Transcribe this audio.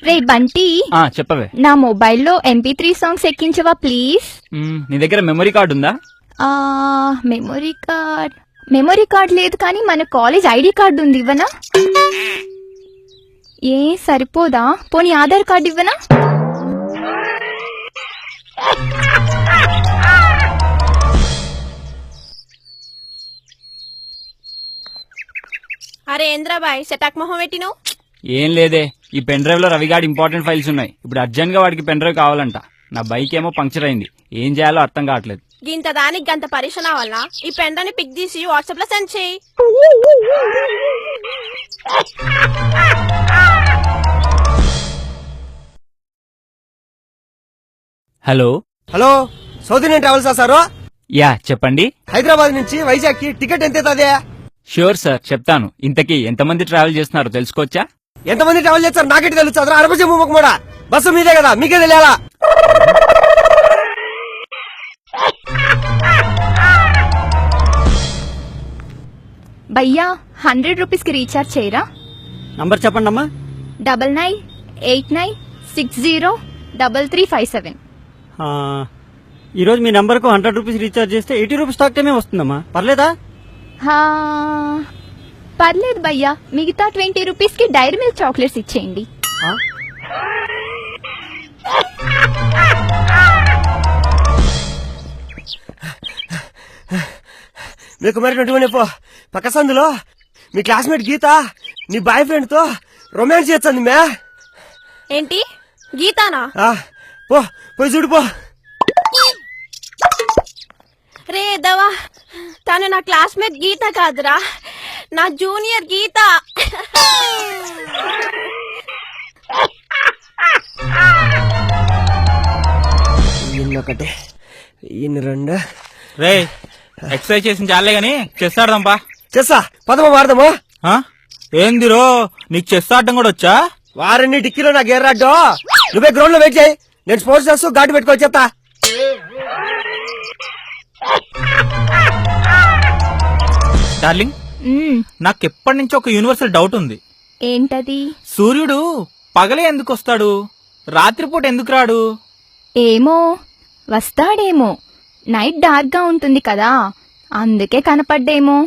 రే బంటి, చెప్పవే. నా మొబైల్లో MP3 సాంగ్స్ ఎక్కించవా ప్లీజ్. నీ దగ్గర మెమరీ కార్డు ఉందా? మెమరీ కార్డ్ లేదు, కానీ మన కాలేజ్ ID కార్డు ఉంది, ఇవ్వనా? ఏ సరిపోదా? పోనీ ఆధార్ కార్డు ఇవ్వనా? అరే ఏంద్రాబాయ్ సెటాక్ మొహం పెట్టిను? ఏం లేదే, ఈ పెన్ డ్రైవ్ లో రవిగాడి ఇంపార్టెంట్ ఫైల్స్ ఉన్నాయి. ఇప్పుడు అర్జెంట్ గా వాడికి పెన్ డ్రైవ్ కావాలంట. నా బైక్ ఏమో పంక్చర్ అయింది, ఏం చేయాలో అర్థం కావట్లేదు. గింత దానికి గంత పరిశ్రమ వల్ల ఈ పెన్ డ్రైవ్ ని పిక్ తీసి వాట్సాప్ లో సెండ్ చేయి. హలో హలో, సౌత్ ఇండియన్ ట్రావెల్సా సారు? యా చెప్పండి. హైదరాబాద్ నుంచి వైజాగ్ కి టికెట్ ఎంత అవుతుంది? ష్యూర్ సార్, చెప్తాను. ఇంతకీ ఎంతమంది ట్రావెల్ చేస్తున్నారో తెలుసుకోవచ్చా? ఎంతమంది ట్రావెల్ చేస్తారు నాకెట్ తెలుస్తుంది. అరబజీ కూడా బస్సు మీదే కదా, మీకే తెలియాలా? భయ్యా 100 రూపీస్కి రీఛార్జ్ చేయరా? నంబర్ చెప్పండి అమ్మా. 9989603357. ఈరోజు మీ నంబర్కు 100 రూపీస్ రీఛార్జ్ చేస్తే 80 రూపీస్ టాక్ టైమే వస్తుందమ్మా, పర్లేదా? పర్లేదు భయ్యా, మిగతా 20 రూపీస్కి డైరీ మిల్క్ చాక్లెట్స్ ఇచ్చేయండి. మీకు మరి పో పక్క సందులో మీ క్లాస్మేట్ గీత నీ బాయ్ ఫ్రెండ్ తో రొమాన్స్ చేస్తుంది మే. ఏంటి గీతానా? పోయి చూడు పో. రే దవా, తను నా క్లాస్మేట్ గీత కాదురా, నా జూనియర్ గీత. ఇన్నొకటి ఇన్ని రెండు. రే ఎక్సర్సైజ్ చేసిన చాలే గాని చెస్ ఆడదాంపా. చెస్సా? పదమా వాడదామా? ఏందిరో నీకు చెస్ ఆడటం కూడా వచ్చా? వారన్ని డిక్కీలో నాకు ఎర్రాడ్డో. నువ్వే గ్రౌండ్ లో వెయిట్ చేయి, నేను స్పోర్ట్స్ చేస్తూ ఘాటు పెట్టుకోవచ్చు. చెప్తా. డార్లింగ్, నాకెప్పటి నుంచి ఒక యూనివర్సల్ డౌట్ ఉంది. ఏంటది? సూర్యుడు పగలే ఎందుకు వస్తాడు, రాత్రిపూట ఎందుకు రాడు? ఏమో, వస్తాడేమో. నైట్ డార్క్ గా ఉంటుంది కదా, అందుకే కనపడ్డేమో.